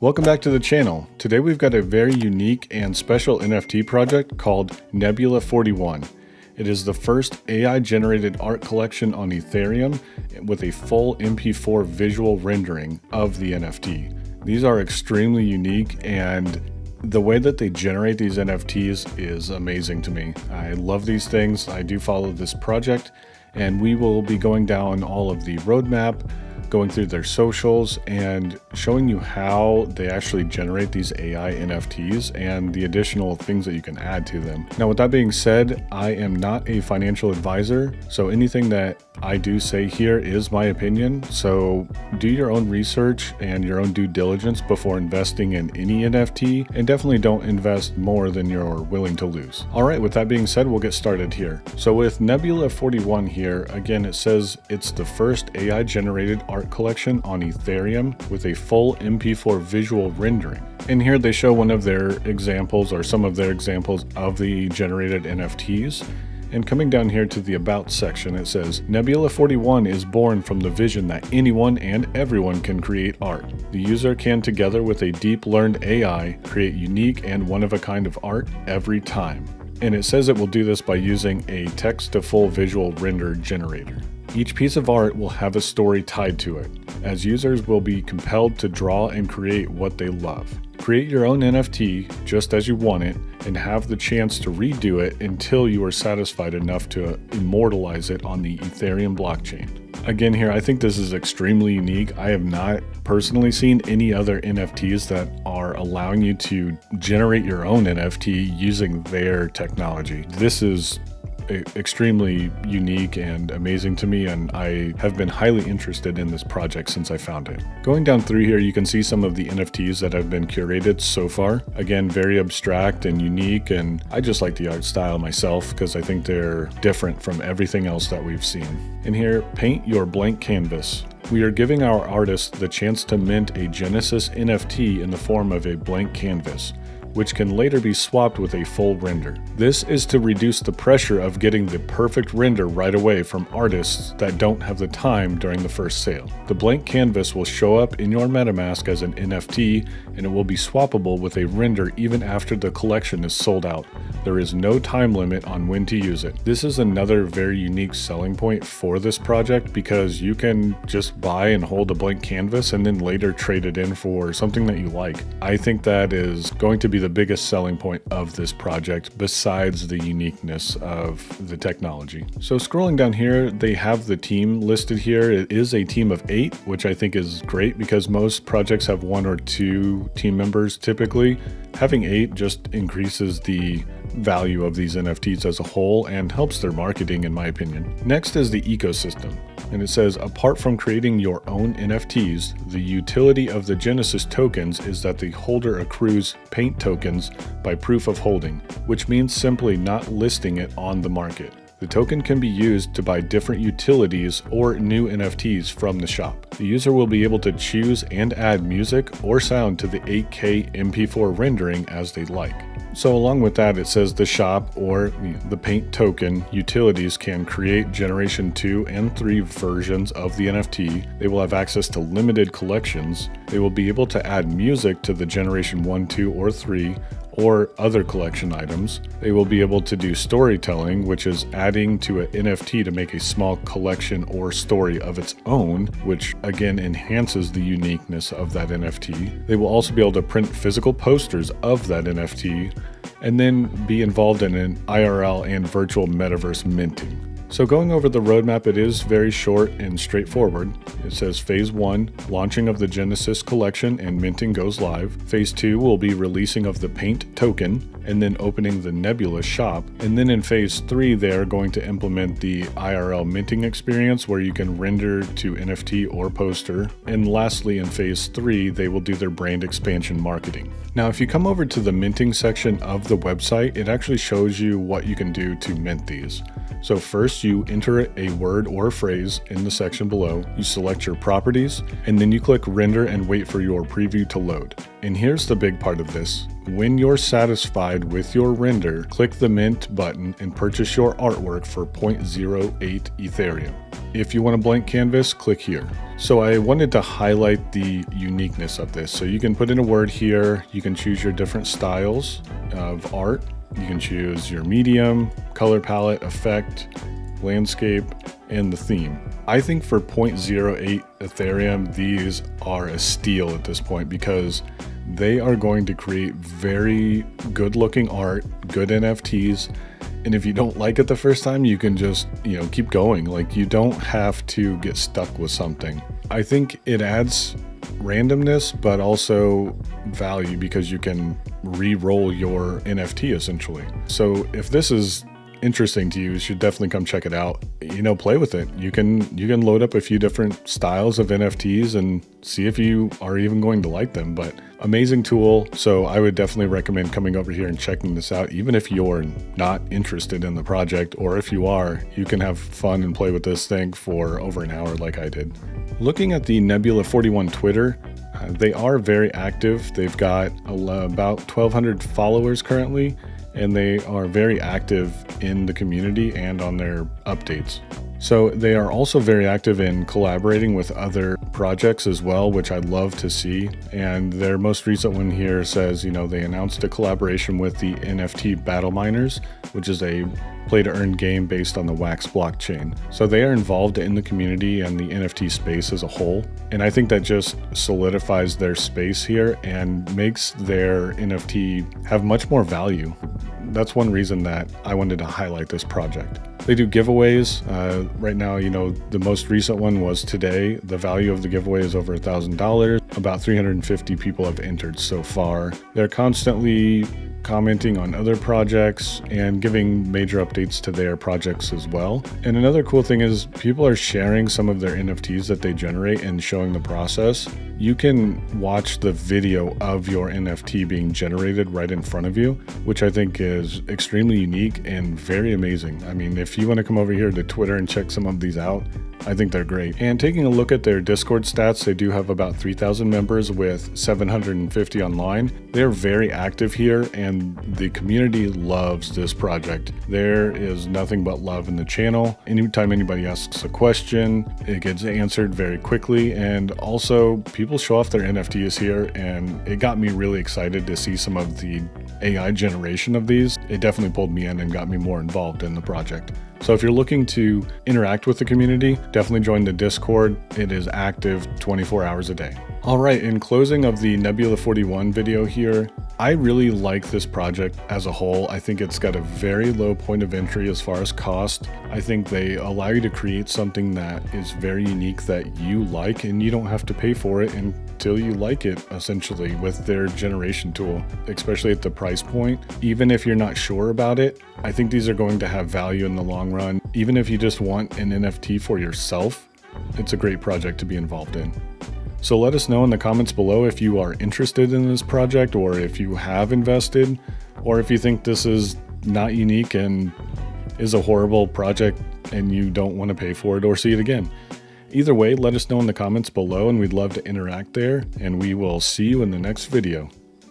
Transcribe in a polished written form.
Welcome back to the channel. Today we've got a very unique and special NFT project called Nebula 41. It is the first AI-generated art collection on Ethereum with a full MP4 visual rendering of the NFT. These are extremely unique, and the way that they generate these NFTs is amazing to me. I love these things. I do follow this project, and we will be going down all of the roadmap, going through their socials and showing you how they actually generate these AI NFTs and the additional things that you can add to them. Now, with that being said, I am not a financial advisor, so anything that I do say here is my opinion. So do your own research and your own due diligence before investing in any NFT, and definitely don't invest more than you're willing to lose. All right, with that being said, we'll get started here. So with Nebula 41 here, again, it says it's the first AI generated art collection on Ethereum with a full MP4 visual rendering. And here they show one of their examples, or some of their examples of the generated NFTs. And coming down here to the About section, it says, Nebula 41 is born from the vision that anyone and everyone can create art. The user can, together with a deep learned AI, create unique and one-of-a-kind of art every time. And it says it will do this by using a text-to-full visual render generator. Each piece of art will have a story tied to it, as users will be compelled to draw and create what they love. Create your own NFT just as you want it, and have the chance to redo it until you are satisfied enough to immortalize it on the Ethereum blockchain. Again here, I think this is extremely unique. I have not personally seen any other NFTs that are allowing you to generate your own NFT using their technology. This is extremely unique and amazing to me, and I have been highly interested in this project since I found it. Going down through here, you can see some of the NFTs that have been curated so far. Again, very abstract and unique, and I just like the art style myself because I think they're different from everything else that we've seen. In here, paint your blank canvas. We are giving our artists the chance to mint a Genesis NFT in the form of a blank canvas, which can later be swapped with a full render. This is to reduce the pressure of getting the perfect render right away from artists that don't have the time during the first sale. The blank canvas will show up in your MetaMask as an NFT, and it will be swappable with a render even after the collection is sold out. There is no time limit on when to use it. This is another very unique selling point for this project, because you can just buy and hold a blank canvas and then later trade it in for something that you like. I think that is going to be the biggest selling point of this project, besides the uniqueness of the technology. So scrolling down here, they have the team listed here. It is a team of 8, which I think is great because most projects have 1 or 2 team members typically. Having 8 just increases the value of these NFTs as a whole and helps their marketing, in my opinion. Next is the ecosystem. And it says, apart from creating your own NFTs, the utility of the Genesis tokens is that the holder accrues paint tokens by proof of holding, which means simply not listing it on the market. The token can be used to buy different utilities or new NFTs from the shop. The user will be able to choose and add music or sound to the 8K MP4 rendering as they like. So along with that, it says the shop or the paint token utilities can create generation 2 and 3 versions of the NFT. They will have access to limited collections. They will be able to add music to the generation 1, 2, or 3, or other collection items. They will be able to do storytelling, which is adding to an NFT to make a small collection or story of its own, which again enhances the uniqueness of that NFT. They will also be able to print physical posters of that NFT, and then be involved in an IRL and virtual metaverse minting. So going over the roadmap, it is very short and straightforward. It says Phase 1, launching of the Genesis collection and minting goes live. Phase 2 will be releasing of the paint token, and then opening the Nebula shop. And then in Phase 3, they are going to implement the IRL minting experience where you can render to NFT or poster. And lastly, in Phase 3, they will do their brand expansion marketing. Now, if you come over to the minting section of the website, it actually shows you what you can do to mint these. So first, First, you enter a word or a phrase in the section below, you select your properties, and then you click render and wait for your preview to load. And here's the big part of this. When you're satisfied with your render, click the mint button and purchase your artwork for 0.08 Ethereum. If you want a blank canvas, click here. So I wanted to highlight the uniqueness of this. So you can put in a word here, you can choose your different styles of art. You can choose your medium, color palette, effect, landscape, and the theme. I think for 0.08 Ethereum, these are a steal at this point because they are going to create very good looking art, good NFTs. And if you don't like it the first time, you can just, keep going. Like, you don't have to get stuck with something. I think it adds randomness, but also value because you can re-roll your NFT essentially. So if this is interesting to you should definitely come check it out. Play with it. You can load up a few different styles of NFTs and see if you are even going to like them. But amazing tool. So I would definitely recommend coming over here and checking this out, even if you're not interested in the project, or if you are, you can have fun and play with this thing for over an hour like I did. Looking at the Nebula 41 Twitter, they are very active. They've got about 1,200 followers currently, and they are very active in the community and on their updates. So they are also very active in collaborating with other projects as well, which I love to see. And their most recent one here says, they announced a collaboration with the NFT Battle Miners, which is a play-to-earn game based on the Wax blockchain. So they are involved in the community and the NFT space as a whole. And I think that just solidifies their space here and makes their NFT have much more value. That's one reason that I wanted to highlight this project. They do giveaways. Right now, the most recent one was today. The value of the giveaway is over $1,000. About 350 people have entered so far. They're constantly commenting on other projects and giving major updates to their projects as well. And another cool thing is people are sharing some of their NFTs that they generate and showing the process. You can watch the video of your NFT being generated right in front of you, which I think is extremely unique and very amazing. I mean, if you want to come over here to Twitter and check some of these out, I think they're great. And taking a look at their Discord stats, they do have about 3,000 members with 750 online. They're very active here and the community loves this project. There is nothing but love in the channel. Anytime anybody asks a question, it gets answered very quickly. And also people show off their NFTs here, and it got me really excited to see some of the AI generation of these. It definitely pulled me in and got me more involved in the project. So if you're looking to interact with the community, definitely join the Discord. It is active 24 hours a day. All right, in closing of the Nebula 41 video here, I really like this project as a whole. I think it's got a very low point of entry as far as cost. I think they allow you to create something that is very unique that you like, and you don't have to pay for it until you like it, essentially, with their generation tool, especially at the price point. Even if you're not sure about it, I think these are going to have value in the long run. Even if you just want an NFT for yourself, it's a great project to be involved in. So let us know in the comments below if you are interested in this project, or if you have invested, or if you think this is not unique and is a horrible project and you don't want to pay for it or see it again. Either way, let us know in the comments below and we'd love to interact there, and we will see you in the next video.